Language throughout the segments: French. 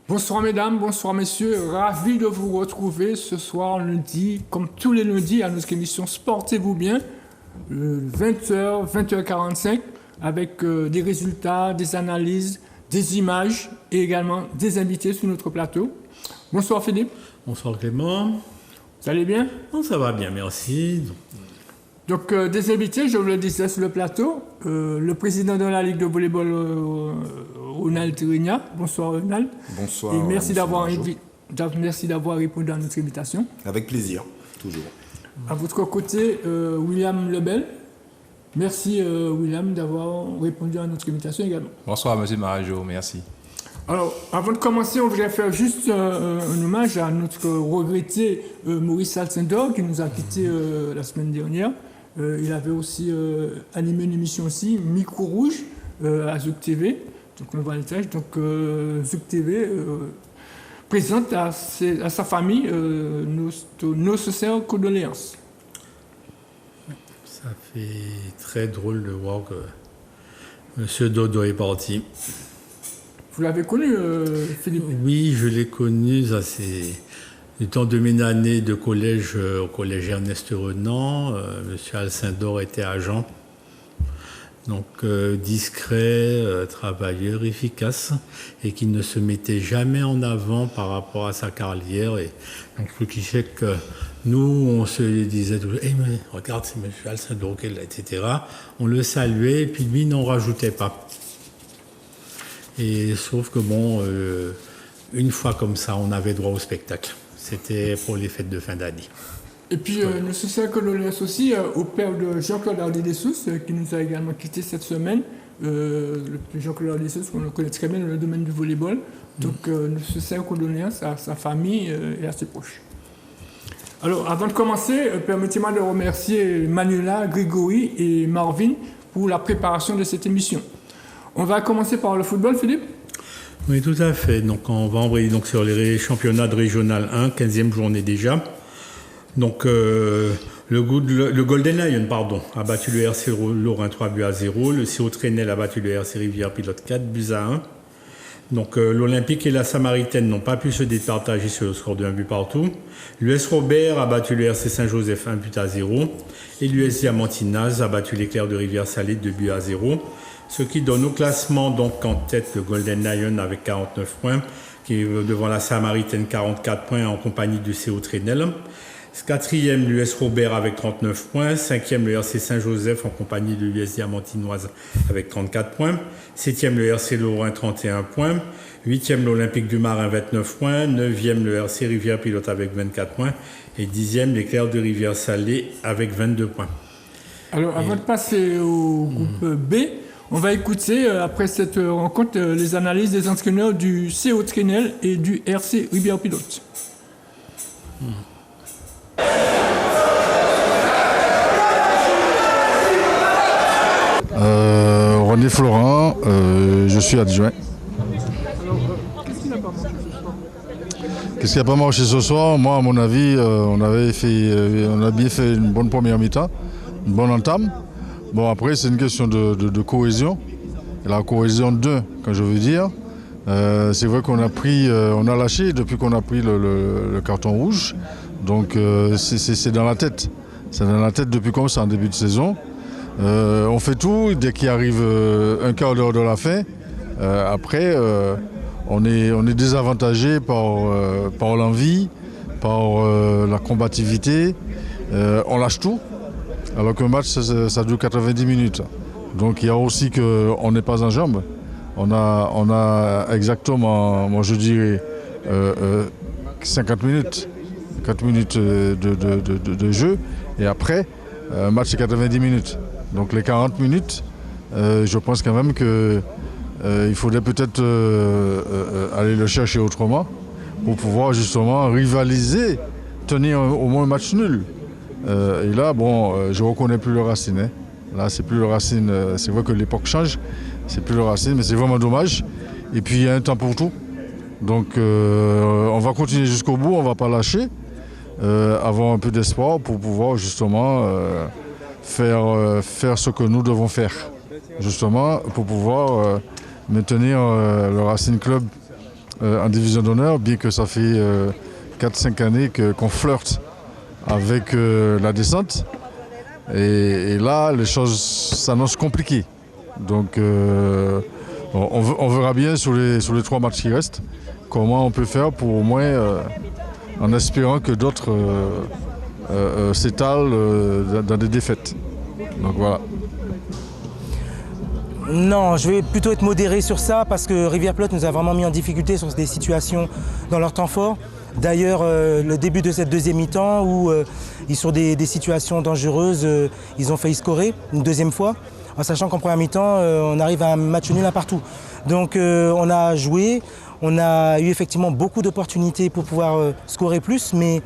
Bonsoir mesdames, bonsoir messieurs, ravi de vous retrouver ce soir lundi, comme tous les lundis à notre émission Sportez-vous bien, 20h, 20h45, avec des résultats, des analyses, des images et également des invités sur notre plateau. Bonsoir Philippe. Bonsoir Clément. Vous allez bien? Bon, ça va bien, merci. Donc des invités, je vous le disais sur le plateau, le président de la Ligue de volleyball, Ronald Tirigna. Bonsoir Ronald. Bonsoir. Et merci bonsoir, merci d'avoir répondu à notre invitation. Avec plaisir, toujours. À votre côté, William Lebel. Merci William d'avoir répondu à notre invitation également. Bonsoir Monsieur Marajo, merci. Alors, avant de commencer, on voudrait faire juste un hommage à notre regretté Maurice Alcindor qui nous a quittés la semaine dernière. Il avait aussi animé une émission aussi, Micro Rouge, à Zouk TV. Donc on voit l'étage. Donc Zouk TV présente à sa famille nos sincères condoléances. Ça fait très drôle de voir que Monsieur Dodo est parti. Vous l'avez connu, Philippe? Oui, je l'ai connu, ça c'est du temps de mes années de collège au collège Ernest Renan. Monsieur Alcindor était agent. Donc discret, travailleur, efficace, et qui ne se mettait jamais en avant par rapport à sa carrière. Et donc ce qui fait que nous, on se disait toujours, hey, mais regarde, c'est M. Alcindor, etc. On le saluait, et puis lui n'en rajoutait pas. Et sauf que bon, une fois comme ça, on avait droit au spectacle. C'était pour les fêtes de fin d'année. Et puis, nous sincères condoléances aussi au père de Jean-Claude Hardy-Dessous, qui nous a également quittés cette semaine. Jean-Claude Hardy-Dessous, qu'on le connaît très bien dans le domaine du volleyball. Donc, nous sincères condoléances à sa famille et à ses proches. Alors, avant de commencer, permettez-moi de remercier Manuela, Grégory et Marvin pour la préparation de cette émission. On va commencer par le football, Philippe? Oui, tout à fait. Donc, on va embrayer donc, sur les championnats de Régional 1, 15e journée déjà. Donc, le Golden Lion a battu le RC Lorrain 3-0. Le CO Trenel a battu le RC Rivière Pilote 4-1. Donc, l'Olympique et la Samaritaine n'ont pas pu se départager sur le score de 1 but partout. L'US Robert a battu le RC Saint-Joseph 1-0. Et l'US Diamantinaz a battu l'Éclair de Rivière-Salée 2-0. Ce qui donne au classement donc en tête le Golden Lion avec 49 points, qui est devant la Samaritaine 44 points en compagnie du CO Trenel. Quatrième, l'US Robert avec 39 points. Cinquième, le RC Saint-Joseph en compagnie de l'US Diamantinoise avec 34 points. Septième, le RC Lorrain 31 points. Huitième, l'Olympique du Marin 29 points. Neuvième, le RC Rivière Pilote avec 24 points. Et dixième, l'Éclair de Rivière-Salée avec 22 points. Alors, avant de passer au groupe B, on va écouter, après cette rencontre, les analyses des entraîneurs du CO Trenel et du RC Rivière Pilote. René Florent, je suis adjoint. Qu'est-ce qui n'a pas marché ce soir? Qu'est-ce qui n'a pas marché ce soir? Moi, à mon avis, on a bien fait une bonne première mi-temps, une bonne entame. Bon, après, c'est une question de cohésion. Et la cohésion quand je veux dire. C'est vrai qu'on a lâché depuis qu'on a pris le carton rouge. Donc, c'est dans la tête. C'est dans la tête depuis comme ça, en début de saison. On fait tout, dès qu'il arrive un quart d'heure de la fin. Après, on est désavantagé par l'envie, par la combativité. On lâche tout. Alors qu'un match, ça dure 90 minutes. Donc il y a aussi qu'on n'est pas en jambes. On a exactement, moi je dirais, 50 minutes. 4 minutes de jeu. Et après, un match c'est 90 minutes. Donc les 40 minutes, je pense quand même qu'il faudrait peut-être aller le chercher autrement pour pouvoir justement rivaliser, tenir au moins un match nul. Et là, bon, je ne reconnais plus le Racine. Hein. Là, c'est plus le Racine. C'est vrai que l'époque change. C'est plus le Racine, mais c'est vraiment dommage. Et puis, il y a un temps pour tout. Donc, on va continuer jusqu'au bout. On ne va pas lâcher. Avoir un peu d'espoir pour pouvoir justement faire ce que nous devons faire. Justement, pour pouvoir maintenir le Racing Club en division d'honneur, bien que ça fait 4-5 années qu'on flirte avec la descente. Et là, les choses s'annoncent compliquées. Donc on verra bien sur les 3 matchs qui restent comment on peut faire pour au moins, en espérant que d'autres s'étalent dans des défaites. Donc voilà. Non, je vais plutôt être modéré sur ça parce que Rivière-Plate nous a vraiment mis en difficulté sur des situations dans leur temps fort. D'ailleurs, le début de cette deuxième mi-temps où ils sont des situations dangereuses, ils ont failli scorer une deuxième fois, en sachant qu'en première mi-temps, on arrive à un match nul à partout. Donc on a joué, on a eu effectivement beaucoup d'opportunités pour pouvoir scorer plus, mais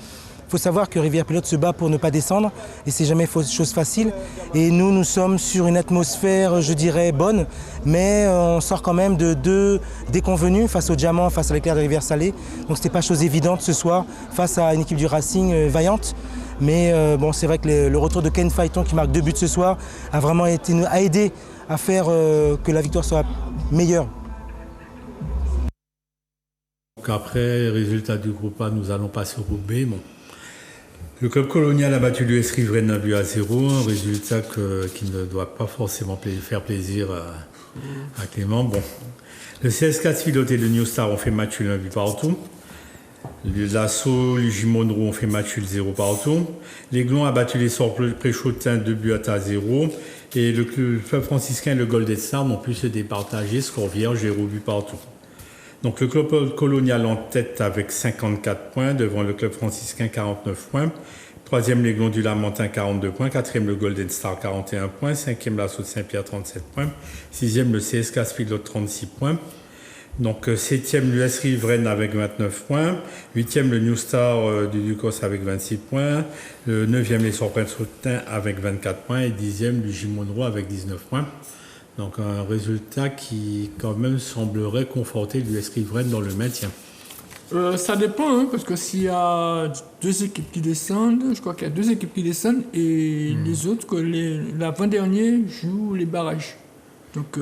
il faut savoir que Rivière-Pilote se bat pour ne pas descendre et c'est jamais chose facile. Et nous sommes sur une atmosphère, je dirais, bonne, mais on sort quand même de 2 déconvenus face au Diamant, face à l'Éclair de Rivière-Salée. Donc c'était pas chose évidente ce soir face à une équipe du Racing vaillante. Mais bon, c'est vrai que le retour de Ken Phaéton qui marque 2 buts ce soir a vraiment aidé à faire que la victoire soit meilleure. Donc après, résultat du groupe A, nous allons passer au groupe B. Bon. Le club colonial a battu l'US Riveraine 1-0, un résultat qui ne doit pas forcément faire plaisir à Clément. Bon. Le CSK Pilote et le New Star ont fait match nul 1 but partout. L'Assaut, l'UJ Monroe ont fait match nul 0 partout. L'Aiglon a battu les Sorts Préchotins 2-0. Et le club franciscain et le Golden Star n'ont pu se départager, score vierge 0 but partout. Donc le club colonial en tête avec 54 points, devant le club franciscain 49 points. Troisième, l'Aiglon du Lamentin 42 points. Quatrième, le Golden Star 41 points. Cinquième, l'Assaut de Saint-Pierre 37 points. Sixième, le CSK Pilote 36 points. Donc septième, l'US Riveraine avec 29 points. Huitième, le New Star du Ducos avec 26 points. Le neuvième, les Sorpins-Sautin avec 24 points. Et dixième, l'UJ Monroe avec 19 points. Donc un résultat qui quand même semblerait conforter l'US Riveraine dans le maintien. Ça dépend, hein, parce que s'il y a 2 équipes qui descendent, je crois qu'il y a 2 équipes qui descendent et les autres, l'avant-dernier joue les barrages. Donc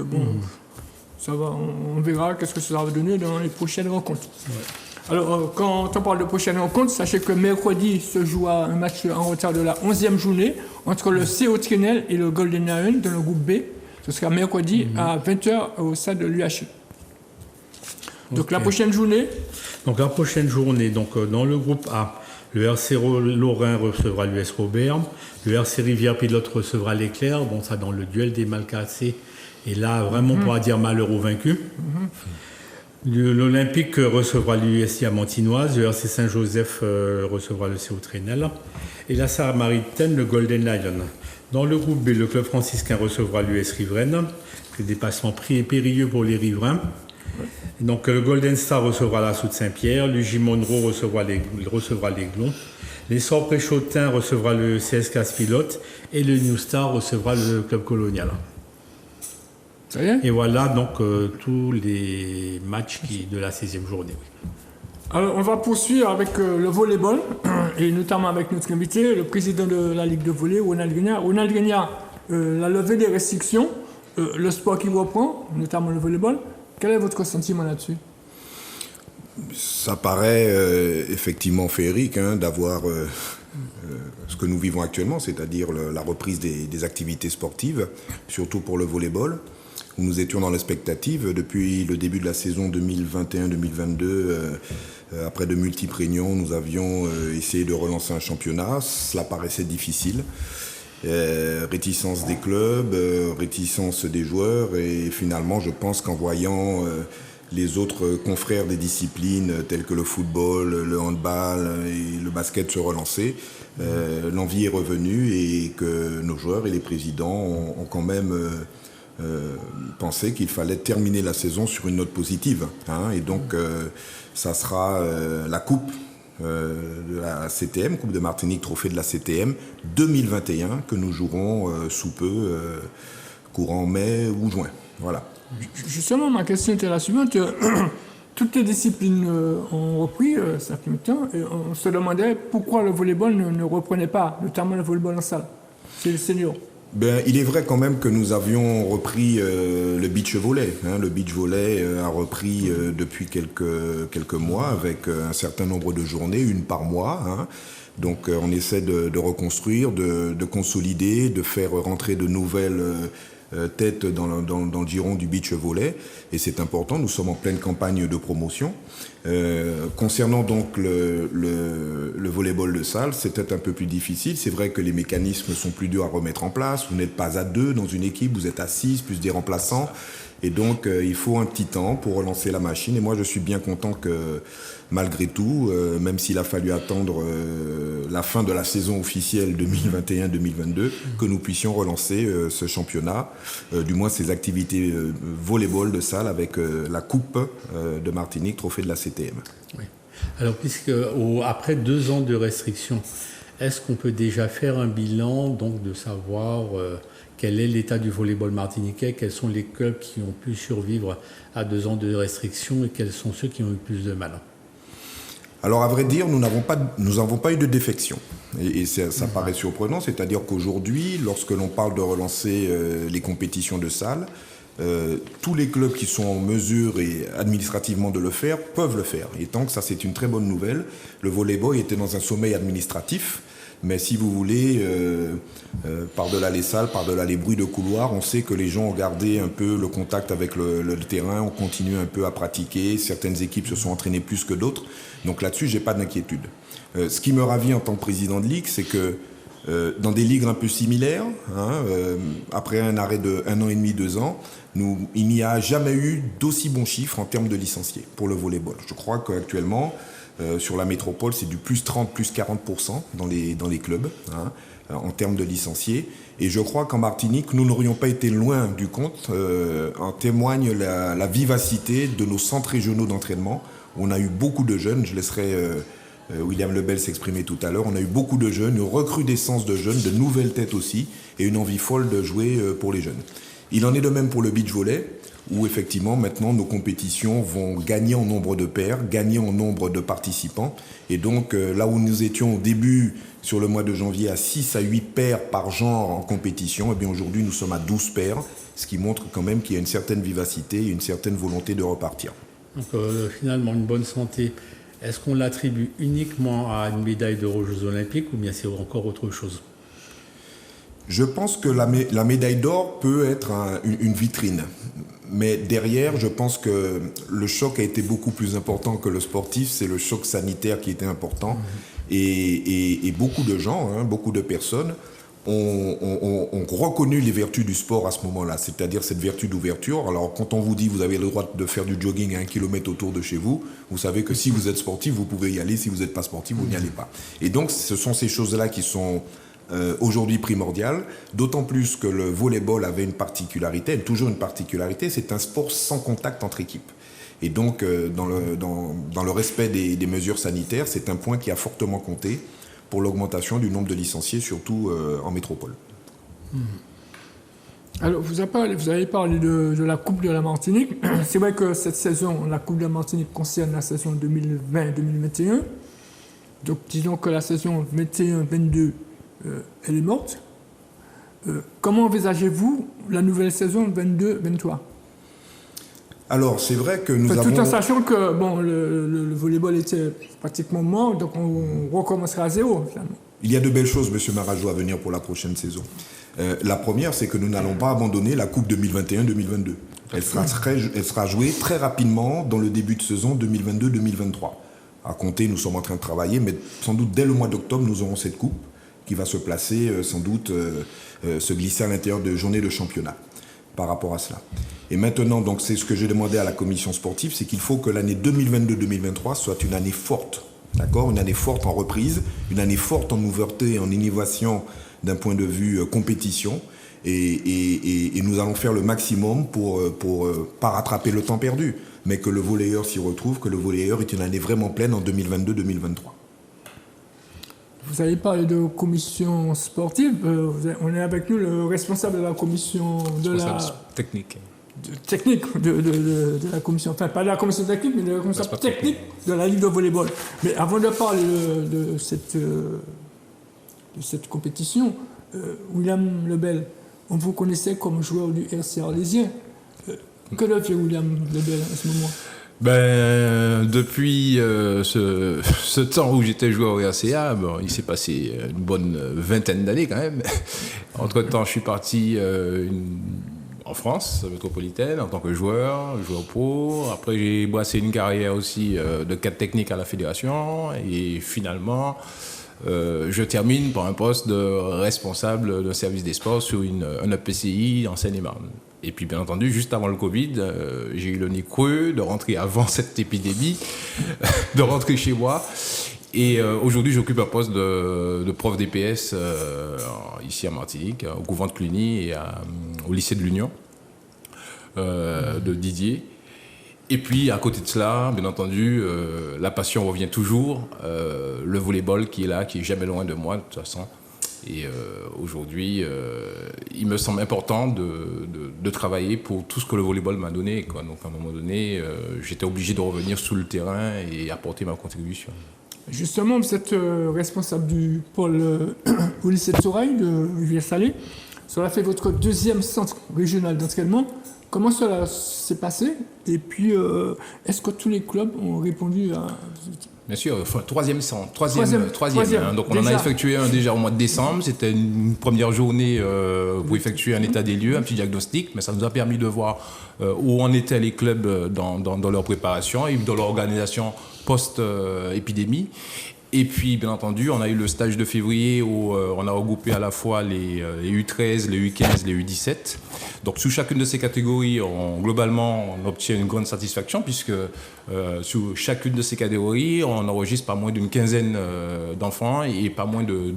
ça va, on verra qu'est-ce que ça va donner dans les prochaines rencontres. Ouais. Alors quand on parle de prochaines rencontres, sachez que mercredi se jouera un match en retard de la 11e journée entre le CO Trinel et le Golden Lion dans le groupe B. Ce sera mercredi à 20h au stade de l'UHE. Donc la prochaine journée. Donc la prochaine journée, dans le groupe A, le RC Lorrain recevra l'US Robert, le RC Rivière Pilote recevra l'Éclair, bon ça dans le duel des mal cassés, et là vraiment on pourra dire malheur au vaincu. L'Olympique recevra l'US Diamantinoise, le RC Saint-Joseph recevra le CO Trinel, et la Samaritaine le Golden Lion. Dans le groupe B, le club franciscain recevra l'US Riveraine, c'est des dépassements périlleux pour les riverains. Donc le Golden Star recevra l'Assaut de Saint-Pierre, l'UJ Monroe recevra l'Aiglon, les Sorts Préchotins recevra le CSK Pilote et le New Star recevra le club colonial. Ça y est ? Et voilà donc tous les matchs de la 16e journée. Oui. Alors on va poursuivre avec le volleyball et notamment avec notre invité, le président de la Ligue de volley, Ronald Grigna. Ronald Grigna, la levée des restrictions, le sport qui reprend, notamment le volleyball. Quel est votre sentiment là-dessus ? Ça paraît effectivement féerique d'avoir ce que nous vivons actuellement, c'est-à-dire la reprise des activités sportives, surtout pour le volleyball, où nous étions dans l'expectative depuis le début de la saison 2021-2022. Après de multiples réunions, nous avions essayé de relancer un championnat. Cela paraissait difficile. Réticence des clubs, réticence des joueurs, et finalement je pense qu'en voyant les autres confrères des disciplines telles que le football, le handball et le basket se relancer, l'envie est revenue et que nos joueurs et les présidents ont quand même pensé qu'il fallait terminer la saison sur une note positive, et donc ça sera la coupe de la CTM, Coupe de Martinique, trophée de la CTM 2021 que nous jouerons sous peu, courant mai ou juin. Voilà. Justement, ma question était la suivante. Toutes les disciplines ont repris, ça fait temps, et on se demandait pourquoi le volleyball ne reprenait pas, notamment le volleyball en salle. C'est le senior. Il est vrai quand même que nous avions repris le beach volley. Le beach volley a repris depuis quelques mois avec un certain nombre de journées, une par mois. Donc on essaie de reconstruire, de consolider, de faire rentrer de nouvelles têtes dans le giron du beach volley. Et c'est important, nous sommes en pleine campagne de promotion. Concernant donc le volleyball de salle, c'était un peu plus difficile. C'est vrai que les mécanismes sont plus durs à remettre en place. Vous n'êtes pas à 2 dans une équipe, vous êtes à 6, plus des remplaçants. Et donc, il faut un petit temps pour relancer la machine. Et moi, je suis bien content que, malgré tout, même s'il a fallu attendre la fin de la saison officielle 2021-2022, que nous puissions relancer ce championnat, du moins ces activités volleyball de salle avec la Coupe de Martinique, trophée de la CTM. Oui. Alors, après 2 ans de restrictions, est-ce qu'on peut déjà faire un bilan donc, de savoir quel est l'état du volleyball martiniquais, quels sont les clubs qui ont pu survivre à 2 ans de restrictions et quels sont ceux qui ont eu plus de mal? Alors, à vrai dire, nous n'avons pas eu de défection. Et ça paraît surprenant, c'est-à-dire qu'aujourd'hui, lorsque l'on parle de relancer les compétitions de salle, tous les clubs qui sont en mesure et administrativement de le faire peuvent le faire. Et tant que ça, c'est une très bonne nouvelle. Le volleyball était dans un sommeil administratif. Mais si vous voulez, par-delà les salles, par-delà les bruits de couloir, on sait que les gens ont gardé un peu le contact avec le terrain, on continue un peu à pratiquer, certaines équipes se sont entraînées plus que d'autres, donc là-dessus, j'ai pas d'inquiétude. Ce qui me ravit en tant que président de ligue, c'est que dans des ligues un peu similaires, après un arrêt de 1 an et demi, 2 ans, il n'y a jamais eu d'aussi bons chiffres en termes de licenciés pour le volleyball. Je crois qu'actuellement, sur la métropole, c'est du plus 30, plus 40% dans les clubs, en termes de licenciés. Et je crois qu'en Martinique, nous n'aurions pas été loin du compte. En témoigne la vivacité de nos centres régionaux d'entraînement. On a eu beaucoup de jeunes, je laisserai William Lebel s'exprimer tout à l'heure. On a eu beaucoup de jeunes, une recrudescence de jeunes, de nouvelles têtes aussi, et une envie folle de jouer pour les jeunes. Il en est de même pour le beach volley, où effectivement maintenant nos compétitions vont gagner en nombre de paires, gagner en nombre de participants. Et donc là où nous étions au début, sur le mois de janvier, à 6 à 8 paires par genre en compétition, et bien aujourd'hui nous sommes à 12 paires, ce qui montre quand même qu'il y a une certaine vivacité et une certaine volonté de repartir. Donc finalement une bonne santé, est-ce qu'on l'attribue uniquement à une médaille d'or aux Jeux Olympiques ou bien c'est encore autre chose? Je pense que la médaille d'or peut être une vitrine. Mais derrière, je pense que le choc a été beaucoup plus important que le sportif. C'est le choc sanitaire qui était important. Et beaucoup de gens, beaucoup de personnes ont reconnu les vertus du sport à ce moment-là, c'est-à-dire cette vertu d'ouverture. Alors quand on vous dit vous avez le droit de faire du jogging à 1 kilomètre autour de chez vous, vous savez que si vous êtes sportif, vous pouvez y aller. Si vous n'êtes pas sportif, vous n'y allez pas. Et donc ce sont ces choses-là qui sont aujourd'hui primordial, d'autant plus que le volleyball avait une particularité, toujours une particularité, c'est un sport sans contact entre équipes. Et donc, dans le respect des mesures sanitaires, c'est un point qui a fortement compté pour l'augmentation du nombre de licenciés, surtout en métropole. Alors, vous avez parlé de la Coupe de la Martinique. C'est vrai que cette saison, la Coupe de la Martinique concerne la saison 2020-2021. Donc, disons que la saison 21-22 elle est morte. Comment envisagez-vous la nouvelle saison 22-23 ? Alors, c'est vrai que nous avons... Tout en sachant que le volleyball était pratiquement mort, donc on recommencera à zéro, finalement. Il y a de belles choses, M. Marajo, à venir pour la prochaine saison. La première, c'est que nous n'allons pas abandonner la Coupe 2021-2022. Elle sera jouée très rapidement dans le début de saison 2022-2023. À compter, nous sommes en train de travailler, mais sans doute dès le mois d'octobre, nous aurons cette coupe qui va se placer, sans doute, se glisser à l'intérieur de journées de championnat par rapport à cela. Et maintenant, donc, c'est ce que j'ai demandé à la commission sportive, c'est qu'il faut que l'année 2022-2023 soit une année forte, d'accord ? Une année forte en reprise, une année forte en ouverture et en innovation d'un point de vue compétition. Et nous allons faire le maximum pour pas rattraper le temps perdu, mais que le volleyeur s'y retrouve, que le volleyeur ait une année vraiment pleine en 2022-2023. Vous avez parlé de commission sportive. On est avec nous le responsable de la commission technique. Technique de la commission, enfin pas de la commission technique, mais de la commission technique de la Ligue de volleyball. Mais avant de parler de cette compétition, William Lebel, on vous connaissait comme joueur du RC Arlésien. Que devient William Lebel à ce moment? Depuis ce temps où j'étais joueur au RCA, il s'est passé une bonne vingtaine d'années quand même. Entre-temps, je suis parti en France métropolitaine en tant que joueur pro. Après, j'ai brassé une carrière aussi de cadre technique à la fédération. Et finalement, je termine par un poste de responsable de service des sports sur un EPCI en Seine-et-Marne. Et puis, bien entendu, juste avant le Covid, j'ai eu le nez creux de rentrer avant cette épidémie, de rentrer chez moi. Et aujourd'hui, j'occupe un poste de prof DPS ici à Martinique, au couvent de Cluny et au lycée de l'Union de Didier. Et puis, à côté de cela, bien entendu, la passion revient toujours. Le volleyball qui est là, qui est jamais loin de moi, de toute façon. Et aujourd'hui, il me semble important de travailler pour tout ce que le volleyball m'a donné, quoi. Donc, à un moment donné, j'étais obligé de revenir sur le terrain et apporter ma contribution. Justement, vous êtes responsable du pôle au lycée de Sorail, de Rivière-Salée. Cela fait votre deuxième centre régional d'entraînement. Comment cela s'est passé? Et puis, est-ce que tous les clubs ont répondu à... Bien sûr, troisième. Hein. Donc on en a déjà effectué un déjà au mois de décembre. C'était une première journée pour effectuer un état des lieux, un petit diagnostic, mais ça nous a permis de voir où en étaient les clubs dans leur préparation et dans leur organisation post-épidémie. Et puis, bien entendu, on a eu le stage de février où on a regroupé à la fois les U13, les U15, les U17. Donc, sous chacune de ces catégories, globalement, on obtient une grande satisfaction puisque sous chacune de ces catégories, on enregistre pas moins d'une quinzaine d'enfants et pas moins de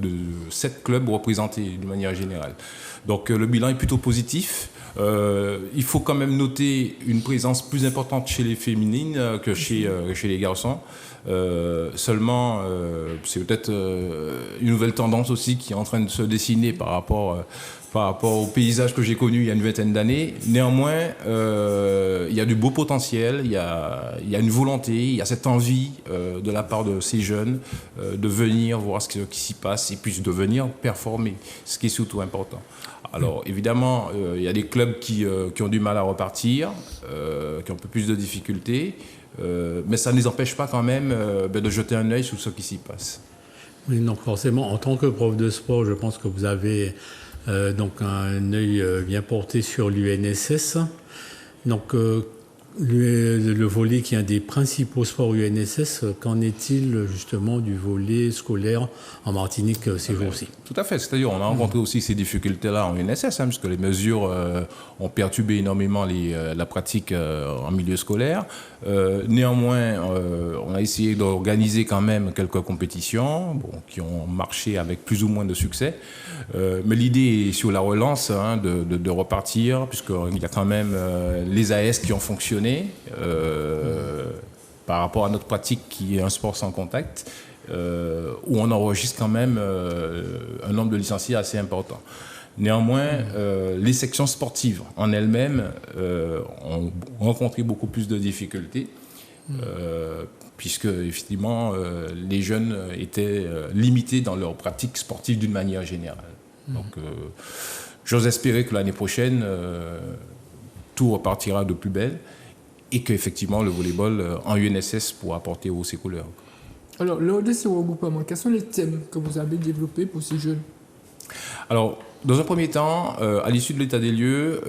7 clubs représentés d'une manière générale. Donc, le bilan est plutôt positif. Il faut quand même noter une présence plus importante chez les féminines que chez les garçons. Seulement, c'est peut-être une nouvelle tendance aussi qui est en train de se dessiner par rapport au paysage que j'ai connu il y a une vingtaine d'années. Néanmoins, il y a du beau potentiel, il y a une volonté, il y a cette envie de la part de ces jeunes de venir voir ce qui s'y passe et puis de venir performer, ce qui est surtout important. Alors évidemment, il y a des clubs qui ont du mal à repartir, qui ont un peu plus de difficultés. Mais ça ne les empêche pas quand même de jeter un œil sur ce qui s'y passe. Oui, donc forcément, en tant que prof de sport, je pense que vous avez donc un œil bien porté sur l'UNSS. Donc le volley qui est un des principaux sports UNSS, qu'en est-il justement du volley scolaire en Martinique ces jours-ci? Tout à fait, c'est-à-dire on a rencontré aussi ces difficultés-là en UNSS, puisque les mesures ont perturbé énormément la pratique en milieu scolaire. Néanmoins, on a essayé d'organiser quand même quelques compétitions qui ont marché avec plus ou moins de succès. Mais l'idée est sur la relance de repartir, puisqu'il y a quand même les AS qui ont fonctionné par rapport à notre pratique qui est un sport sans contact, où on enregistre quand même un nombre de licenciés assez important. Néanmoins, les sections sportives en elles-mêmes ont rencontré beaucoup plus de difficultés, puisque effectivement les jeunes étaient limités dans leur pratique sportive d'une manière générale. Donc, j'ose espérer que l'année prochaine, tout repartira de plus belle et qu'effectivement le volleyball en UNSS pourra porter haut ses couleurs. Alors, lors de ce regroupement, quels sont les thèmes que vous avez développés pour ces jeunes? Alors, dans un premier temps, à l'issue de l'état des lieux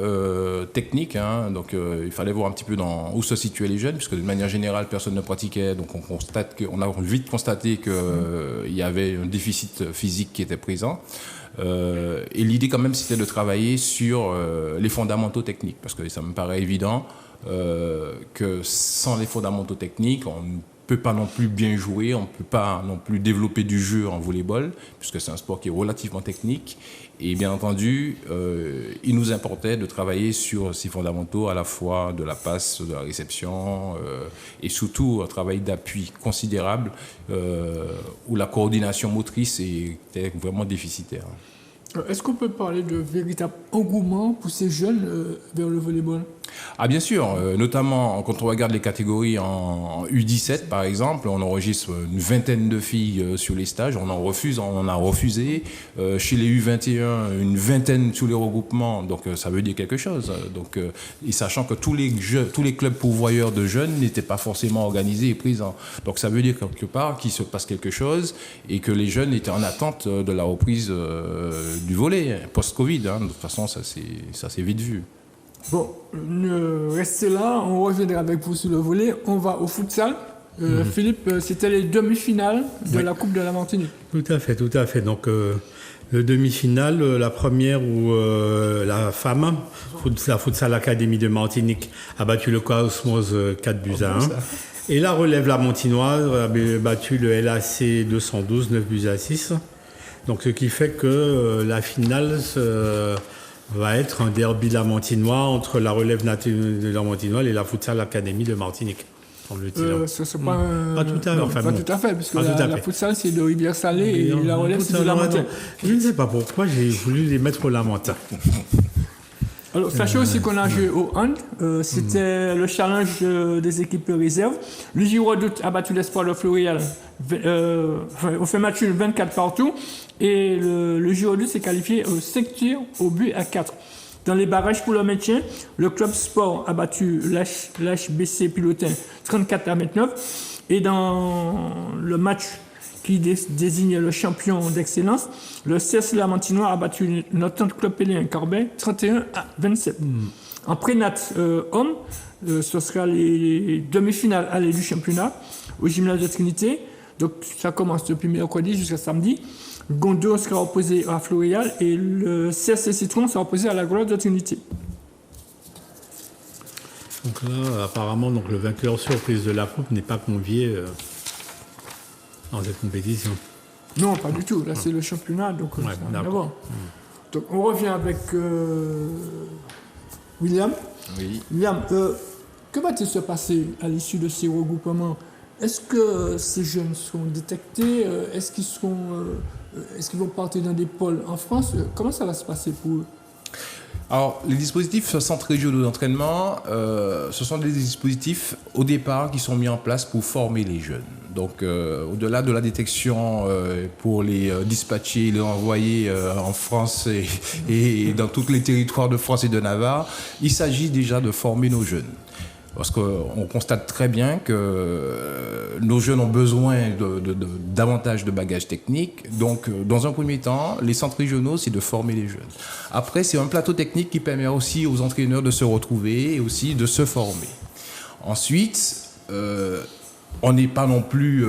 technique, donc il fallait voir un petit peu où se situaient les jeunes, puisque d'une manière générale, personne ne pratiquait, donc on a vite constaté qu'il y avait un déficit physique qui était présent. Et l'idée quand même, c'était de travailler sur les fondamentaux techniques, parce que ça me paraît évident que sans les fondamentaux techniques, on ne peut pas non plus bien jouer, on ne peut pas non plus développer du jeu en volleyball, puisque c'est un sport qui est relativement technique. Et bien entendu, il nous importait de travailler sur ces fondamentaux, à la fois de la passe, de la réception, et surtout un travail d'appui considérable, où la coordination motrice était vraiment déficitaire. Est-ce qu'on peut parler de véritable engouement pour ces jeunes vers le volleyball? Ah bien sûr, notamment quand on regarde les catégories en U17 par exemple, on enregistre une vingtaine de filles sur les stages, on en a refusé. Chez les U21, une vingtaine sur les regroupements, donc ça veut dire quelque chose. Donc, et sachant que tous les clubs pourvoyeurs de jeunes n'étaient pas forcément organisés et présents. Donc ça veut dire quelque part qu'il se passe quelque chose et que les jeunes étaient en attente de la reprise du volley post-Covid. De toute façon, ça c'est vite vu. Bon, restez là, on reviendra avec vous sur le volley. On va au futsal. Philippe, c'était les demi-finales de la Coupe de la Martinique. Tout à fait. Donc, le demi-finale, la première où la femme, la Futsal Académie de Martinique, a battu le Cosmos 4-1. Et la relève la Montinoise a battu le LAC 212, 9-6. Donc, ce qui fait que la finale va être un derby lamontinois entre la relève de la Montinoise et la Futsal Académie de Martinique. Ce n'est pas tout à fait, puisque la futsal c'est de Rivière-Salée et la relève c'est de Lamentin. Je ne sais pas pourquoi j'ai voulu les mettre au Lamentin. Alors, sachez aussi qu'on a joué au hand. C'était le challenge des équipes réserves. Le Girodoute a battu l'Espoir de Floréal au fait match 24 partout. Et le Girodoute s'est qualifié 5 tirs au but à 4. Dans les barrages pour le maintien, le Club Sport a battu l'HBC Pilotin 34-29. Et dans le match qui désigne le champion d'excellence, le CS Lamentinois a battu notre Club Péléen Corbet 31-27. En prénat homme, ce sera les demi-finales allées du championnat au gymnase de Trinité. Donc ça commence depuis mercredi jusqu'à samedi. Gondo sera opposé à Floréal et le CSC Citron sera opposé à la Gloire de Trinité. Donc là, apparemment, le vainqueur surprise de la coupe n'est pas convié dans cette compétition. Non, pas du tout. Là, c'est le championnat, donc ça n'a rien à voir. Donc on revient avec William. Oui. William, que va-t-il se passer à l'issue de ces regroupements? Est-ce que ces jeunes seront détectés? Est-ce qu'ils vont partir dans des pôles en France? Comment ça va se passer pour eux? Alors, les dispositifs centres régionaux d'entraînement, ce sont des dispositifs au départ qui sont mis en place pour former les jeunes. Donc, au-delà de la détection pour les dispatcher, les envoyer en France et dans tous les territoires de France et de Navarre, il s'agit déjà de former nos jeunes. Parce qu'on constate très bien que nos jeunes ont besoin davantage de bagages techniques. Donc, dans un premier temps, les centres régionaux, c'est de former les jeunes. Après, c'est un plateau technique qui permet aussi aux entraîneurs de se retrouver et aussi de se former. Ensuite, on n'est pas non plus...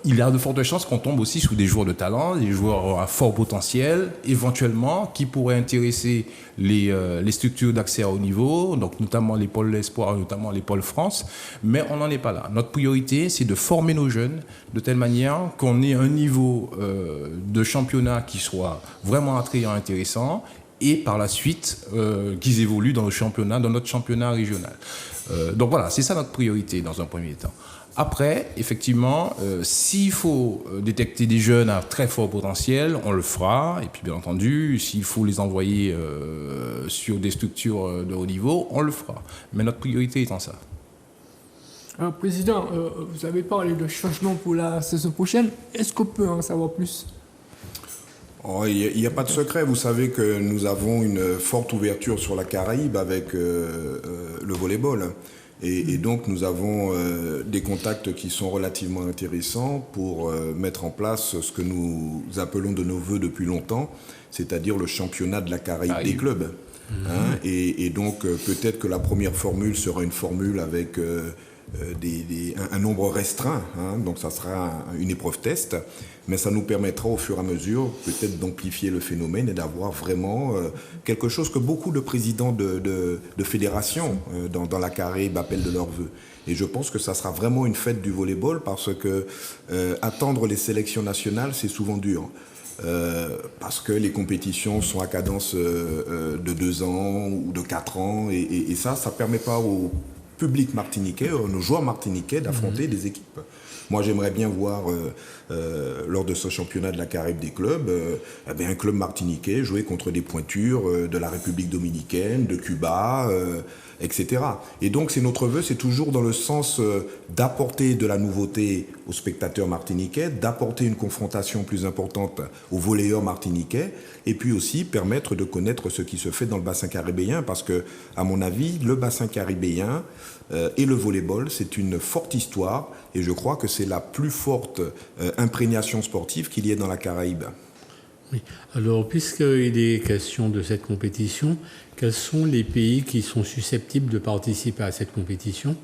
il y a de fortes chances qu'on tombe aussi sous des joueurs de talent, des joueurs à fort potentiel, éventuellement, qui pourraient intéresser les structures d'accès à haut niveau, donc notamment les pôles espoir, notamment les pôles France, mais on n'en est pas là. Notre priorité, c'est de former nos jeunes de telle manière qu'on ait un niveau de championnat qui soit vraiment attrayant, intéressant, et par la suite, qu'ils évoluent dans notre championnat régional. Donc voilà, c'est ça notre priorité dans un premier temps. Après, effectivement, s'il faut détecter des jeunes à très fort potentiel, on le fera. Et puis, bien entendu, s'il faut les envoyer sur des structures de haut niveau, on le fera. Mais notre priorité étant ça. Alors, Président, vous avez parlé de changement pour la saison prochaine. Est-ce qu'on peut en savoir plus? Il n'y a pas de secret. Vous savez que nous avons une forte ouverture sur la Caraïbe avec le volleyball. Et donc, nous avons des contacts qui sont relativement intéressants pour mettre en place ce que nous appelons de nos voeux depuis longtemps, c'est-à-dire le championnat de la Caraïbe des clubs. Et donc, peut-être que la première formule sera une formule avec un nombre restreint, donc ça sera une épreuve test, mais ça nous permettra au fur et à mesure peut-être d'amplifier le phénomène et d'avoir vraiment quelque chose que beaucoup de présidents de fédérations dans la Caraïbe appellent de leurs vœux. Et je pense que ça sera vraiment une fête du volleyball parce que attendre les sélections nationales, c'est souvent dur. Parce que les compétitions sont à cadence de 2 ans ou de 4 ans et ça ne permet pas au public martiniquais, nos joueurs martiniquais d'affronter des équipes. Moi, j'aimerais bien voir, lors de ce championnat de la Caraïbe des clubs, un club martiniquais jouer contre des pointures de la République dominicaine, de Cuba, etc. Et donc c'est notre vœu, c'est toujours dans le sens d'apporter de la nouveauté aux spectateurs martiniquais, d'apporter une confrontation plus importante aux volleyeurs martiniquais, et puis aussi permettre de connaître ce qui se fait dans le bassin caribéen, parce que, à mon avis, le bassin caribéen et le volleyball, c'est une forte histoire, et je crois que c'est la plus forte imprégnation sportive qu'il y ait dans la Caraïbe. Oui. Alors, puisqu'il est question de cette compétition, quels sont les pays qui sont susceptibles de participer à cette compétition ?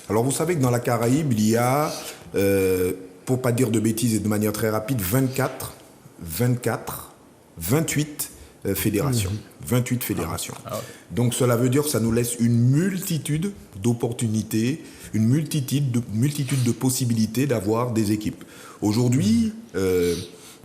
Alors, vous savez que dans la Caraïbe, il y a, pour pas dire de bêtises et de manière très rapide, 28 fédérations. 28 fédérations. Donc, cela veut dire que ça nous laisse une multitude d'opportunités, une multitude de possibilités d'avoir des équipes. Aujourd'hui,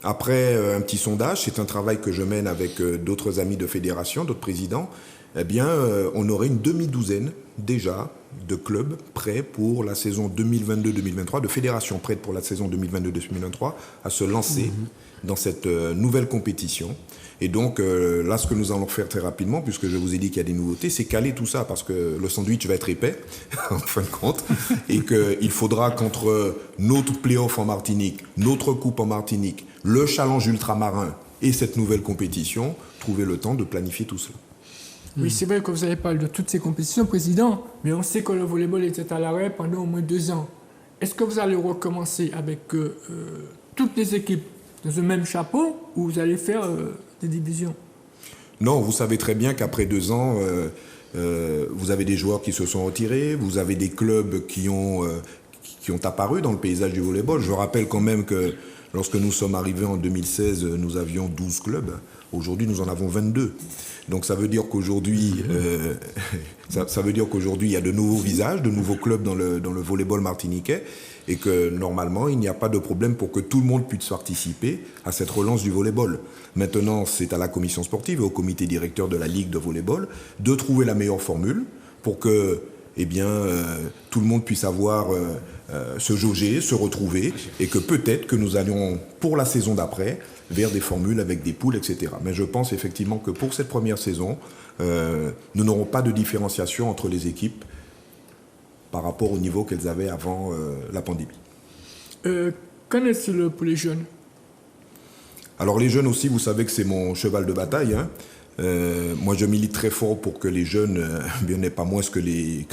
après un petit sondage, c'est un travail que je mène avec d'autres amis de fédération, d'autres présidents, eh bien, on aurait une demi-douzaine déjà de clubs prêts pour la saison 2022-2023, de fédérations prêtes pour la saison 2022-2023 à se lancer dans cette nouvelle compétition. Et donc là, ce que nous allons faire très rapidement, puisque je vous ai dit qu'il y a des nouveautés, c'est caler tout ça, parce que le sandwich va être épais, en fin de compte, et qu'il faudra qu'entre notre play-off en Martinique, notre coupe en Martinique, le challenge ultramarin et cette nouvelle compétition, trouver le temps de planifier tout cela. Oui, c'est vrai que vous avez parlé de toutes ces compétitions, Président, mais on sait que le volleyball était à l'arrêt pendant au moins 2 ans. Est-ce que vous allez recommencer avec toutes les équipes dans le même chapeau, ou vous allez faire des divisions? Non, vous savez très bien qu'après 2 ans, vous avez des joueurs qui se sont retirés, vous avez des clubs qui ont apparu dans le paysage du volleyball. Je rappelle quand même que lorsque nous sommes arrivés en 2016, nous avions 12 clubs. Aujourd'hui, nous en avons 22. Donc ça veut dire qu'aujourd'hui, ça veut dire qu'aujourd'hui, il y a de nouveaux visages, de nouveaux clubs dans le volleyball martiniquais, et que normalement, il n'y a pas de problème pour que tout le monde puisse participer à cette relance du volleyball. Maintenant, c'est à la commission sportive et au comité directeur de la Ligue de volleyball de trouver la meilleure formule pour que tout le monde puisse se jauger, se retrouver, et que peut-être que nous allions, pour la saison d'après, vers des formules avec des poules, etc. Mais je pense effectivement que pour cette première saison, nous n'aurons pas de différenciation entre les équipes par rapport au niveau qu'elles avaient avant la pandémie. Qu'en est-il pour les jeunes? Alors les jeunes aussi, vous savez que c'est mon cheval de bataille, hein. Moi, je milite très fort pour que les jeunes n'aient pas moins que les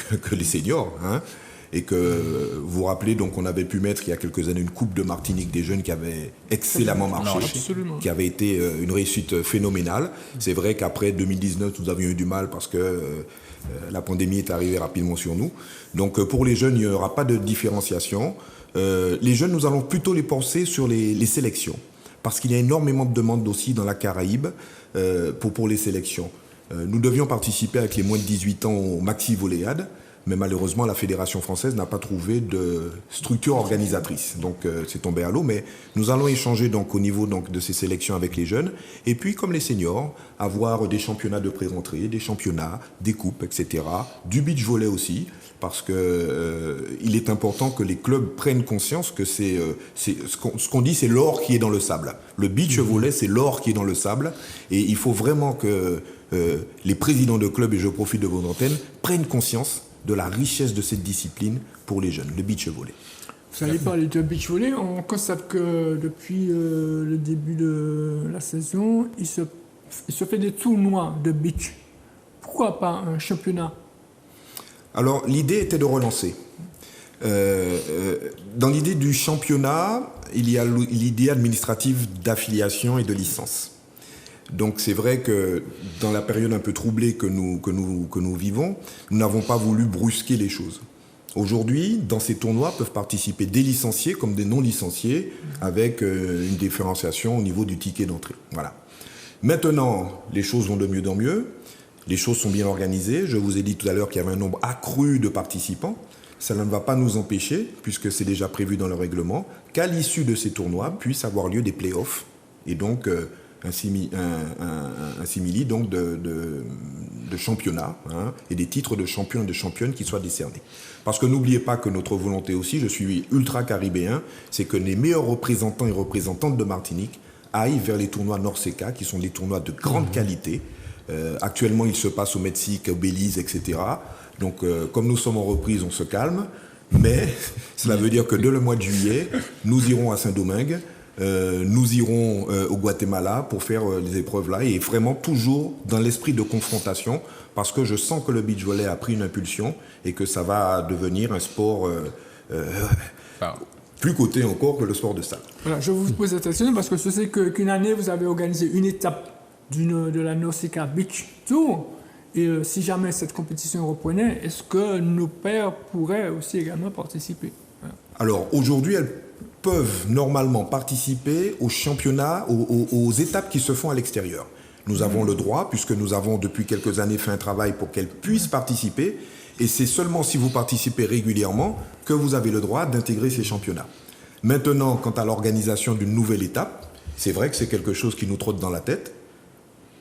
seniors, hein. Et que vous vous rappelez, donc on avait pu mettre il y a quelques années une Coupe de Martinique des jeunes qui avait excellemment marché, qui avait été une réussite phénoménale. C'est vrai qu'après 2019, nous avions eu du mal parce que la pandémie est arrivée rapidement sur nous. Donc pour les jeunes, il n'y aura pas de différenciation. Les jeunes, nous allons plutôt les penser sur les sélections, parce qu'il y a énormément de demandes aussi dans la Caraïbe pour les sélections. Nous devions participer avec les moins de 18 ans au Maxi Volleyade, mais malheureusement, la Fédération française n'a pas trouvé de structure organisatrice. Donc, c'est tombé à l'eau. Mais nous allons échanger donc, au niveau donc, de ces sélections avec les jeunes. Et puis, comme les seniors, avoir des championnats de pré-rentrée, des championnats, des coupes, etc. Du beach volley aussi, parce que il est important que les clubs prennent conscience que ce qu'on dit, c'est l'or qui est dans le sable. Le beach volley, c'est l'or qui est dans le sable. Et il faut vraiment que les présidents de clubs, et je profite de vos antennes, prennent conscience de la richesse de cette discipline pour les jeunes, le beach volley. Vous allez parler de beach volley. On constate que depuis le début de la saison, il se fait des tournois de beach. Pourquoi pas un championnat? Alors, l'idée était de relancer. Dans l'idée du championnat, il y a l'idée administrative d'affiliation et de licence. Donc c'est vrai que dans la période un peu troublée que nous vivons, nous n'avons pas voulu brusquer les choses. Aujourd'hui, dans ces tournois peuvent participer des licenciés comme des non-licenciés avec une différenciation au niveau du ticket d'entrée. Voilà. Maintenant, les choses vont de mieux en mieux. Les choses sont bien organisées. Je vous ai dit tout à l'heure qu'il y avait un nombre accru de participants. Cela ne va pas nous empêcher, puisque c'est déjà prévu dans le règlement, qu'à l'issue de ces tournois puissent avoir lieu des play-offs. Et donc un simili donc de championnat, hein, et des titres de champion et de championne qui soient décernés. Parce que n'oubliez pas que notre volonté aussi, je suis ultra caribéen, c'est que les meilleurs représentants et représentantes de Martinique aillent vers les tournois Norseca, qui sont des tournois de grande qualité, Actuellement, il se passe au Mexique, au Belize, etc. Donc, comme nous sommes en reprise, on se calme. Mais cela veut dire que dès le mois de juillet, nous irons à Saint-Domingue, nous irons au Guatemala pour faire les épreuves là, et vraiment toujours dans l'esprit de confrontation, parce que je sens que le beach volley a pris une impulsion et que ça va devenir un sport plus coté encore que le sport de salle. Voilà, je vous pose cette question parce que je sais qu'une année, vous avez organisé une étape de la Nausicaa Beach Tour. Et si jamais cette compétition reprenait, est-ce que nos pairs pourraient aussi également participer? Voilà. Alors aujourd'hui, elles peuvent normalement participer aux championnats, aux étapes qui se font à l'extérieur. Nous avons le droit, puisque nous avons depuis quelques années fait un travail pour qu'elles puissent participer. Et c'est seulement si vous participez régulièrement que vous avez le droit d'intégrer ces championnats. Maintenant, quant à l'organisation d'une nouvelle étape, c'est vrai que c'est quelque chose qui nous trotte dans la tête.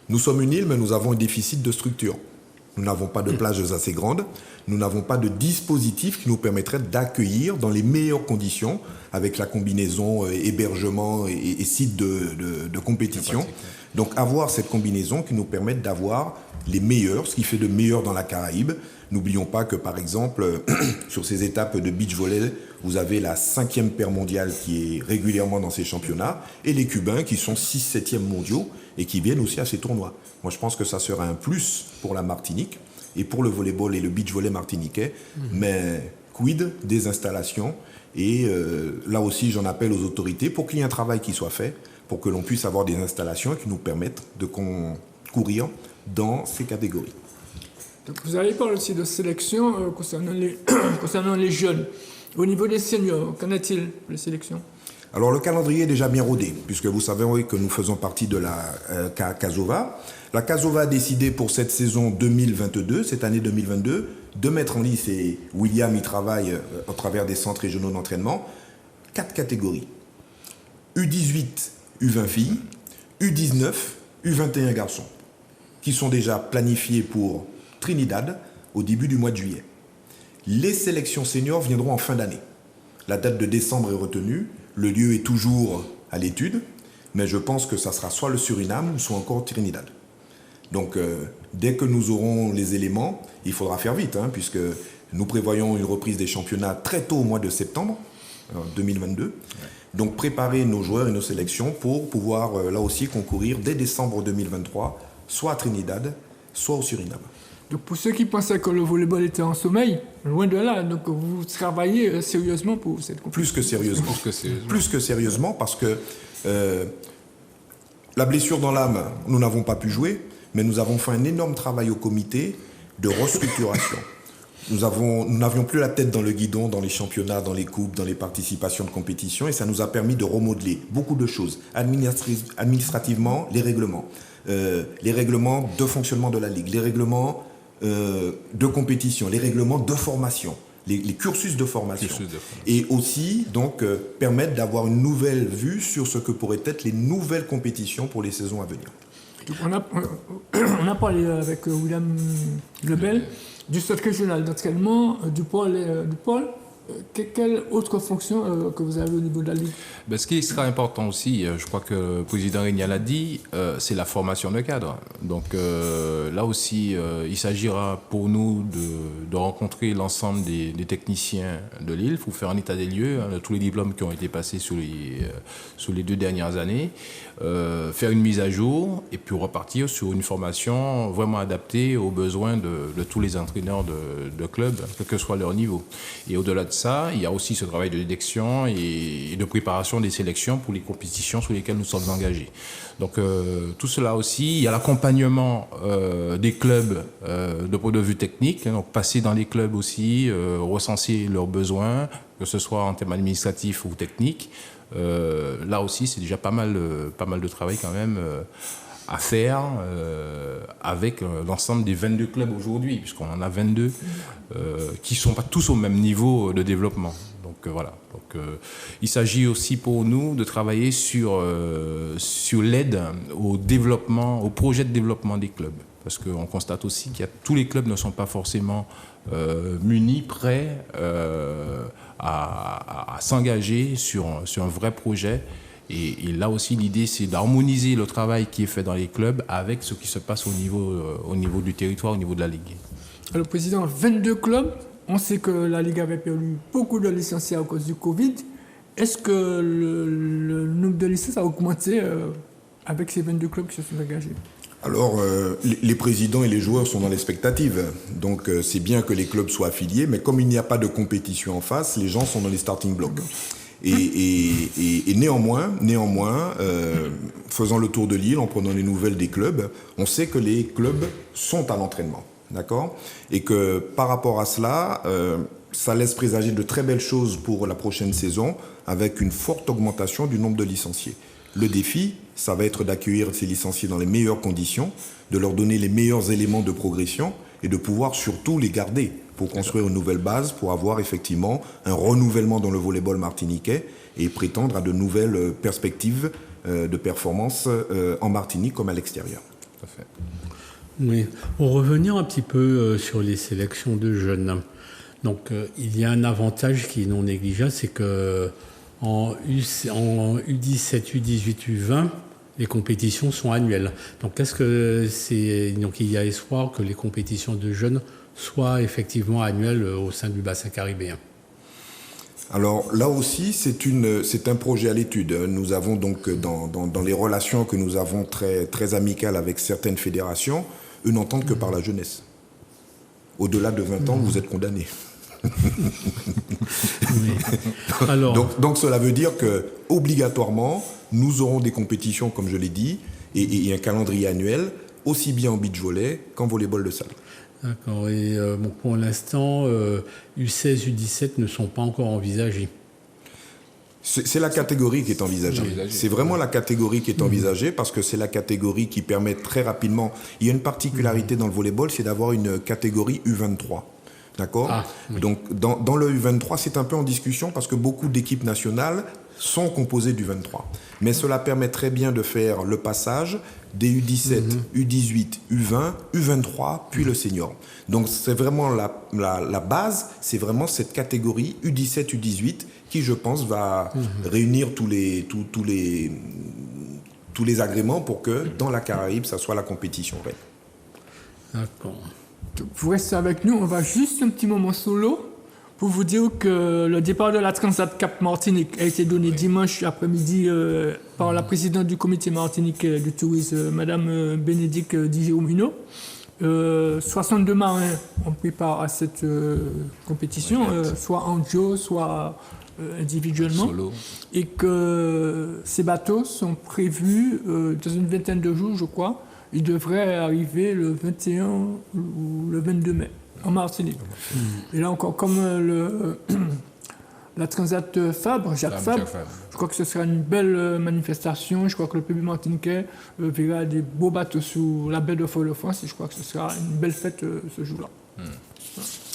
Nous sommes une île, mais nous avons un déficit de structure. Nous n'avons pas de plages assez grandes. Nous n'avons pas de dispositif qui nous permettrait d'accueillir dans les meilleures conditions, avec la combinaison hébergement et site de compétition. Donc avoir cette combinaison qui nous permette d'avoir les meilleurs, ce qui fait de meilleurs dans la Caraïbe. N'oublions pas que, par exemple, sur ces étapes de beach volley, vous avez la 5e paire mondiale qui est régulièrement dans ces championnats et les Cubains qui sont 6, 7e mondiaux et qui viennent aussi à ces tournois. Moi, je pense que ça sera un plus pour la Martinique et pour le volleyball et le beach volley martiniquais. Mais quid des installations? Et là aussi, j'en appelle aux autorités pour qu'il y ait un travail qui soit fait, pour que l'on puisse avoir des installations qui nous permettent de concourir dans ces catégories. Donc vous avez parlé aussi de sélection concernant les jeunes. Au niveau des seniors, qu'en est-il pour les sélections? Alors le calendrier est déjà bien rodé, puisque vous savez oui, que nous faisons partie de la CASOVA. La CASOVA a décidé pour cette saison 2022, cette année 2022, de mettre en lice, et William y travaille au travers des centres régionaux d'entraînement, 4 catégories. U18, U20 filles, U19, U21 garçons, qui sont déjà planifiés pour Trinidad au début du mois de juillet. Les sélections seniors viendront en fin d'année. La date de décembre est retenue, le lieu est toujours à l'étude, mais je pense que ça sera soit le Suriname, soit encore Trinidad. Donc dès que nous aurons les éléments, il faudra faire vite, puisque nous prévoyons une reprise des championnats très tôt au mois de septembre 2022. Donc préparer nos joueurs et nos sélections pour pouvoir là aussi concourir dès décembre 2023, soit à Trinidad, soit au Suriname. Donc pour ceux qui pensaient que le volleyball était en sommeil, loin de là, donc vous travaillez sérieusement pour cette compétition. Plus que sérieusement, parce que la blessure dans l'âme, nous n'avons pas pu jouer, mais nous avons fait un énorme travail au comité de restructuration. Nous n'avions plus la tête dans le guidon, dans les championnats, dans les coupes, dans les participations de compétition, et ça nous a permis de remodeler beaucoup de choses. Administrativement, les règlements de fonctionnement de la Ligue, les règlements de compétition, les règlements de formation, les cursus de formation. Et aussi, donc, permettre d'avoir une nouvelle vue sur ce que pourraient être les nouvelles compétitions pour les saisons à venir. Donc on a parlé avec William Lebel du stade régional d'entraînement, du pôle. Quelle autre fonction que vous avez au niveau de la Ligue? Ce qui sera important aussi, je crois que le président Régnal l'a dit, c'est la formation de cadres. Donc là aussi, il s'agira pour nous de rencontrer l'ensemble des techniciens de l'île pour faire un état des lieux, de tous les diplômes qui ont été passés sur les 2 dernières années, faire une mise à jour et puis repartir sur une formation vraiment adaptée aux besoins de tous les entraîneurs de clubs, quel que soit leur niveau. Et au-delà de ça, il y a aussi ce travail de détection et de préparation des sélections pour les compétitions sur lesquelles nous sommes engagés. Donc tout cela aussi, il y a l'accompagnement des clubs de point de vue technique, donc passer dans les clubs aussi, recenser leurs besoins, que ce soit en termes administratifs ou techniques. Là aussi, c'est déjà pas mal de travail quand même à faire avec l'ensemble des 22 clubs aujourd'hui, puisqu'on en a 22 qui ne sont pas tous au même niveau de développement. Donc voilà. Donc, il s'agit aussi pour nous de travailler sur l'aide au développement, au projet de développement des clubs. Parce qu'on constate aussi que tous les clubs ne sont pas forcément munis, prêts à s'engager sur un vrai projet Et là aussi, l'idée, c'est d'harmoniser le travail qui est fait dans les clubs avec ce qui se passe au niveau du territoire, au niveau de la Ligue. Alors, président, 22 clubs. On sait que la Ligue avait perdu beaucoup de licenciés à cause du Covid. Est-ce que le nombre de licences a augmenté avec ces 22 clubs qui se sont engagés? Alors, les présidents et les joueurs sont dans l'expectative. Donc, c'est bien que les clubs soient affiliés, mais comme il n'y a pas de compétition en face, les gens sont dans les starting blocks. Et néanmoins, faisant le tour de l'île, en prenant les nouvelles des clubs, on sait que les clubs sont à l'entraînement. D'accord ? Et que par rapport à cela, ça laisse présager de très belles choses pour la prochaine saison, avec une forte augmentation du nombre de licenciés. Le défi, ça va être d'accueillir ces licenciés dans les meilleures conditions, de leur donner les meilleurs éléments de progression et de pouvoir surtout les garder pour construire une nouvelle base, pour avoir effectivement un renouvellement dans le volleyball martiniquais et prétendre à de nouvelles perspectives de performance en Martinique comme à l'extérieur. Tout à fait. Oui. Pour revenir un petit peu sur les sélections de jeunes, donc il y a un avantage qui est non négligeable, c'est que en U17, U18, U20, les compétitions sont annuelles. Donc il y a espoir que les compétitions de jeunes soient effectivement annuelles au sein du bassin caribéen. Alors là aussi, c'est un projet à l'étude. Nous avons donc dans les relations que nous avons très amicales avec certaines fédérations, une entente que par la jeunesse. Au-delà de 20 ans, vous êtes condamné. Oui. Alors, donc cela veut dire que obligatoirement, nous aurons des compétitions, comme je l'ai dit, et un calendrier annuel, aussi bien en beach volley qu'en volleyball de salle. d'accord. Et pour l'instant, U16, U17 ne sont pas encore envisagés. C'est la catégorie qui est envisagée. C'est vraiment la catégorie qui est envisagée parce que c'est la catégorie qui permet très rapidement. Il y a une particularité dans le volleyball, c'est d'avoir une catégorie U23. D'accord ? Oui. Donc, dans le U23, c'est un peu en discussion parce que beaucoup d'équipes nationales sont composées du 23. Mais cela permet très bien de faire le passage des U17, U18, U20, U23, puis le senior. Donc, c'est vraiment la base, c'est vraiment cette catégorie U17, U18 qui, je pense, va réunir tous les agréments pour que, dans la Caraïbe, ça soit la compétition reine. D'accord. Vous restez avec nous, on va juste un petit moment solo pour vous dire que le départ de la Transat Cap Martinique a été donné dimanche après-midi par la présidente du comité martinique du tourisme, Madame Bénédicte Di-Giomino. 62 marins ont pris part à cette compétition, soit en duo, soit individuellement. Solo. Et que ces bateaux sont prévus dans une vingtaine de jours, je crois. Ils devraient arriver le 21 ou le 22 mai en Martinique. Et là encore, comme la Transat Fabre, Jacques Fabre, je crois que ce sera une belle manifestation. Je crois que le public martiniquais verra des beaux bateaux sous la baie de Fort-de-France et je crois que ce sera une belle fête ce jour-là.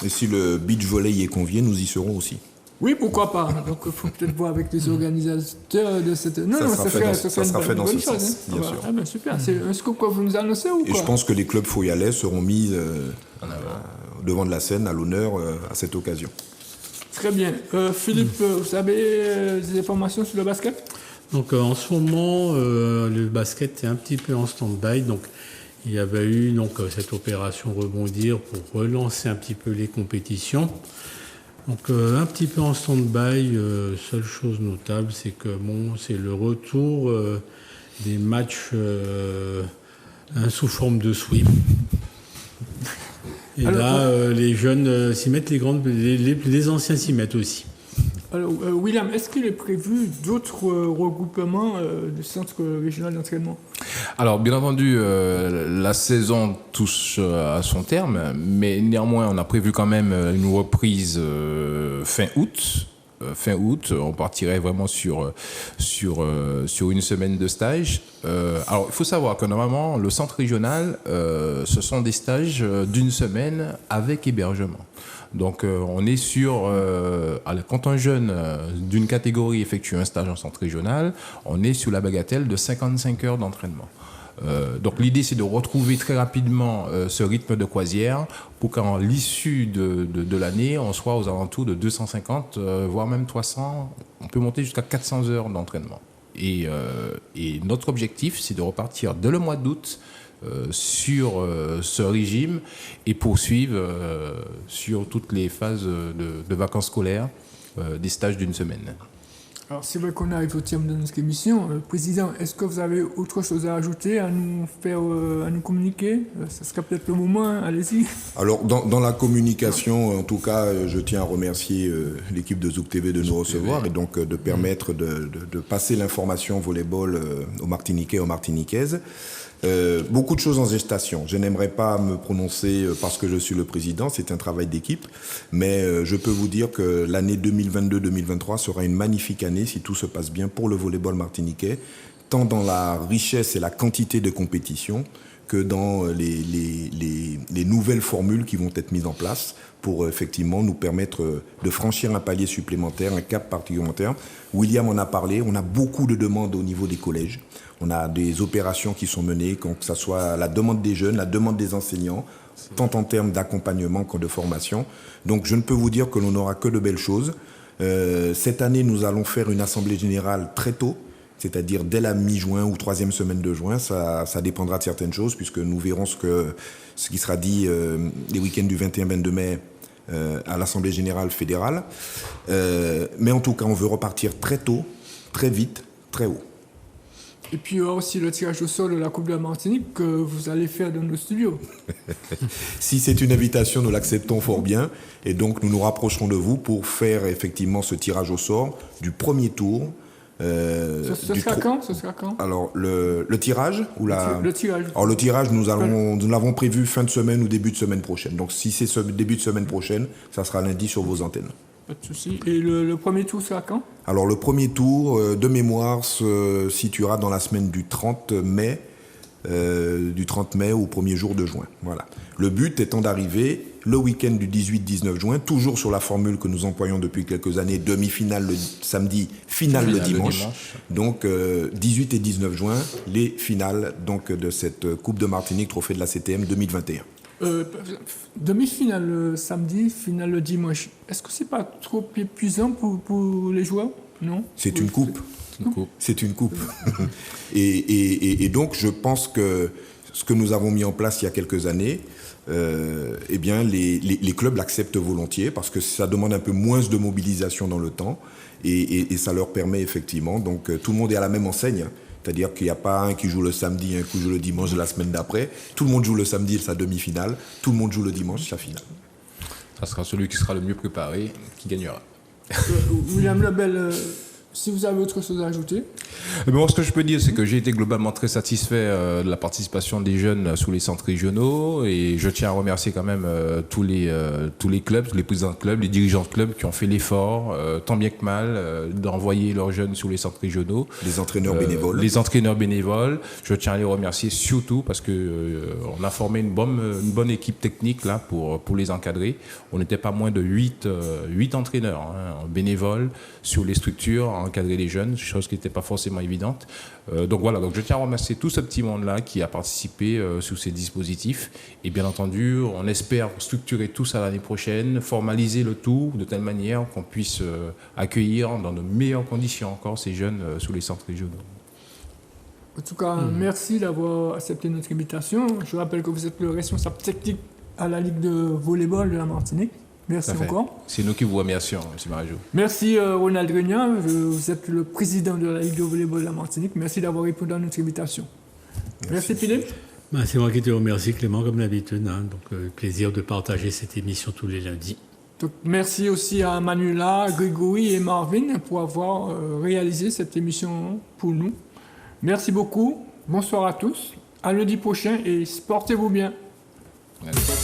Et si le beach volley y est convié, nous y serons aussi. Oui, pourquoi pas. Donc, il faut peut-être voir avec les organisateurs de cette... Ça sera fait dans ce sens, bien sûr. Ah ben, super. Est-ce que vous nous annoncez ou quoi ? Et je pense que les clubs Foyalais seront mis devant de la scène, à l'honneur, à cette occasion. Très bien. Philippe, vous avez des informations sur le basket ? Donc en ce moment, le basket est un petit peu en stand-by. Donc il y avait eu cette opération Rebondir pour relancer un petit peu les compétitions. Donc un petit peu en stand-by. Seule chose notable, c'est que c'est le retour des matchs sous forme de sweep. Et alors, là, les jeunes s'y mettent, les anciens s'y mettent aussi. Alors, William, est-ce qu'il est prévu d'autres regroupements du centre régional d'entraînement ? Alors, bien entendu, la saison touche à son terme, mais néanmoins, on a prévu quand même une reprise fin août. Fin août, on partirait vraiment sur une semaine de stage. Alors, il faut savoir que normalement, le centre régional, ce sont des stages d'une semaine avec hébergement. Donc, on est sur... quand un jeune d'une catégorie effectue un stage en centre régional, on est sur la bagatelle de 55 heures d'entraînement. Donc, l'idée, c'est de retrouver très rapidement ce rythme de croisière pour qu'à l'issue de l'année, on soit aux alentours de 250, voire même 300. On peut monter jusqu'à 400 heures d'entraînement. Et notre objectif, c'est de repartir dès le mois d'août sur ce régime et poursuivre sur toutes les phases de vacances scolaires des stages d'une semaine. Alors c'est vrai qu'on arrive au terme de notre émission. Président, est-ce que vous avez autre chose à ajouter, à nous communiquer? Ça serait peut-être le moment, hein. Allez-y. Alors, dans la communication, en tout cas, je tiens à remercier l'équipe de Zouk TV de nous recevoir et donc de permettre de passer l'information volleyball aux Martiniquais et aux Martiniquaises. Beaucoup de choses en gestation. Je n'aimerais pas me prononcer parce que je suis le président, c'est un travail d'équipe, mais je peux vous dire que l'année 2022-2023 sera une magnifique année si tout se passe bien pour le volleyball martiniquais, tant dans la richesse et la quantité de compétitions que dans les nouvelles formules qui vont être mises en place pour effectivement nous permettre de franchir un palier supplémentaire, un cap supplémentaire. William en a parlé, on a beaucoup de demandes au niveau des collèges. On a des opérations qui sont menées, que ce soit la demande des jeunes, la demande des enseignants, tant en termes d'accompagnement que de formation. Donc je ne peux vous dire que l'on n'aura que de belles choses. Cette année, nous allons faire une assemblée générale très tôt, c'est-à-dire dès la mi-juin ou troisième semaine de juin. Ça dépendra de certaines choses, puisque nous verrons ce qui sera dit les week-ends du 21-22 mai à l'Assemblée générale fédérale. Mais en tout cas, on veut repartir très tôt, très vite, très haut. Et puis il y aura aussi le tirage au sort de la Coupe de la Martinique que vous allez faire dans nos studios. Si c'est une invitation, nous l'acceptons fort bien. Et donc nous nous rapprocherons de vous pour faire effectivement ce tirage au sort du premier tour. Ce sera quand Alors le tirage ou le tirage. Alors le tirage, nous l'avons prévu fin de semaine ou début de semaine prochaine. Donc si c'est ce début de semaine prochaine, ça sera lundi sur vos antennes. Pas de souci. Et le premier tour sera quand? Alors le premier tour de mémoire se situera dans la semaine du 30 mai au premier jour de juin. Voilà. Le but étant d'arriver le week-end du 18-19 juin, toujours sur la formule que nous employons depuis quelques années, demi-finale le samedi, finale le dimanche. Donc 18 et 19 juin, les finales donc, de cette Coupe de Martinique, trophée de la CTM 2021. Demi-finale le samedi, finale le dimanche. Est-ce que c'est pas trop épuisant pour les joueurs? Non. C'est une coupe. C'est une coupe. et donc, je pense que ce que nous avons mis en place il y a quelques années, eh bien, les clubs l'acceptent volontiers parce que ça demande un peu moins de mobilisation dans le temps et ça leur permet effectivement. Donc, tout le monde est à la même enseigne. C'est-à-dire qu'il n'y a pas un qui joue le samedi, un qui joue le dimanche de la semaine d'après. Tout le monde joue le samedi, sa demi-finale. Tout le monde joue le dimanche, sa finale. Ça sera celui qui sera le mieux préparé qui gagnera. William Lebel, si vous avez autre chose à ajouter. Moi, ce que je peux dire, c'est que j'ai été globalement très satisfait de la participation des jeunes sous les centres régionaux et je tiens à remercier quand même tous les clubs, tous les présidents de clubs, les dirigeants de clubs qui ont fait l'effort, tant bien que mal, d'envoyer leurs jeunes sous les centres régionaux. Les entraîneurs bénévoles. Les entraîneurs bénévoles. Je tiens à les remercier surtout parce que on a formé une bonne équipe technique là pour les encadrer. On n'était pas moins de 8 entraîneurs bénévoles sur les structures, à encadrer les jeunes, chose qui n'était pas forcément évidente. Donc voilà, donc je tiens à remercier tout ce petit monde-là qui a participé sous ces dispositifs. Et bien entendu, on espère structurer tout ça l'année prochaine, formaliser le tout de telle manière qu'on puisse accueillir dans de meilleures conditions encore ces jeunes sous les centres régionaux. En tout cas, merci d'avoir accepté notre invitation. Je rappelle que vous êtes le responsable technique à la Ligue de volleyball de la Martinique. Merci encore. C'est nous qui vous remercions, M. Marajou. Merci Ronald Grenier, vous êtes le président de la Ligue de volleyball de la Martinique. Merci d'avoir répondu à notre invitation. Merci Philippe. C'est moi qui te remercie Clément, comme d'habitude. Donc plaisir de partager cette émission tous les lundis. Donc, merci aussi à Manuela, Grégory et Marvin pour avoir réalisé cette émission pour nous. Merci beaucoup. Bonsoir à tous. À lundi prochain et portez-vous bien. Allez.